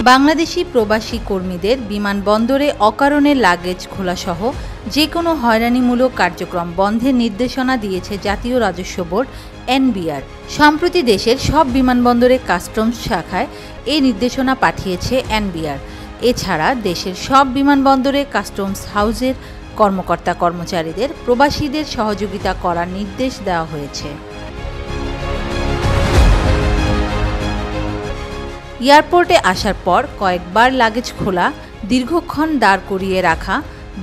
বাংলাদেশি প্রবাসী কর্মীদের বিমানবন্দরে অকারণে লাগেজ খোলাসহ যে কোনো হয়রানিমূলক কার্যক্রম বন্ধের নির্দেশনা দিয়েছে জাতীয় রাজস্ব বোর্ড এনবিআর। সম্প্রতি দেশের সব বিমানবন্দরে কাস্টমস শাখায় এই নির্দেশনা পাঠিয়েছে এনবিআর। এছাড়া দেশের সব বিমানবন্দরে কাস্টমস হাউসের কর্মকর্তা কর্মচারীদের প্রবাসীদের সহযোগিতা করার নির্দেশ দেওয়া হয়েছে। এয়ারপোর্টে আসার পর কয়েকবার লাগেজ খোলা, দীর্ঘক্ষণ দাঁড় করিয়ে রাখা,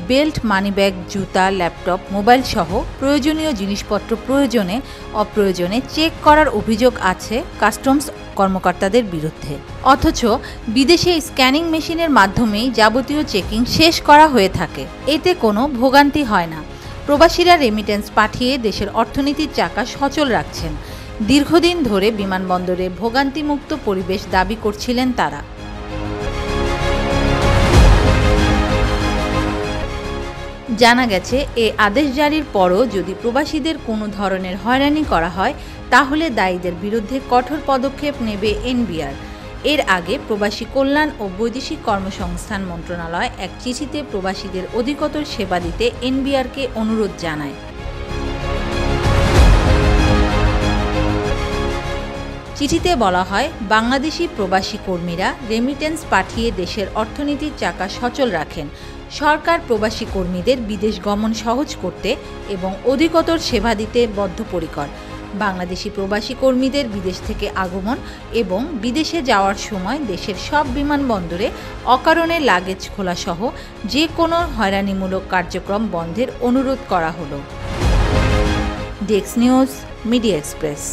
বেল্ট, মানিব্যাগ, জুতা, ল্যাপটপ, মোবাইল সহ প্রয়োজনীয় জিনিসপত্র অপ্রয়োজনে চেক করার অভিযোগ আছে কাস্টমস কর্মকর্তাদের বিরুদ্ধে। অথচ বিদেশে স্ক্যানিং মেশিনের মাধ্যমেই যাবতীয় চেকিং শেষ করা হয়ে থাকে। এতে কোনো ভোগান্তি হয় না। প্রবাসীরা রেমিটেন্স পাঠিয়ে দেশের অর্থনীতির চাকা সচল রাখছেন। দীর্ঘদিন ধরে বিমানবন্দরে ভোগান্তিমুক্ত পরিবেশ দাবি করছিলেন তারা। জানা গেছে, এ আদেশ জারির পরও যদি প্রবাসীদের কোনো ধরনের হয়রানি করা হয় তাহলে দায়ীদের বিরুদ্ধে কঠোর পদক্ষেপ নেবে এনবিআর। এর আগে প্রবাসী কল্যাণ ও বৈদেশিক কর্মসংস্থান মন্ত্রণালয় এক চিঠিতে প্রবাসীদের অধিকতর সেবা দিতে এনবিআরকে অনুরোধ জানায়। চিঠিতে বলা হয়, বাংলাদেশি প্রবাসী কর্মীরা রেমিটেন্স পাঠিয়ে দেশের অর্থনীতির চাকা সচল রাখেন। সরকার প্রবাসী কর্মীদের বিদেশ গমন সহজ করতে এবং অধিকতর সেবা দিতে বদ্ধপরিকর। বাংলাদেশি প্রবাসী কর্মীদের বিদেশ থেকে আগমন এবং বিদেশে যাওয়ার সময় দেশের সব বিমানবন্দরে অকারণে লাগেজ খোলাসহ যে কোনো হয়রানিমূলক কার্যক্রম বন্ধের অনুরোধ করা হলো। Desk news, media express.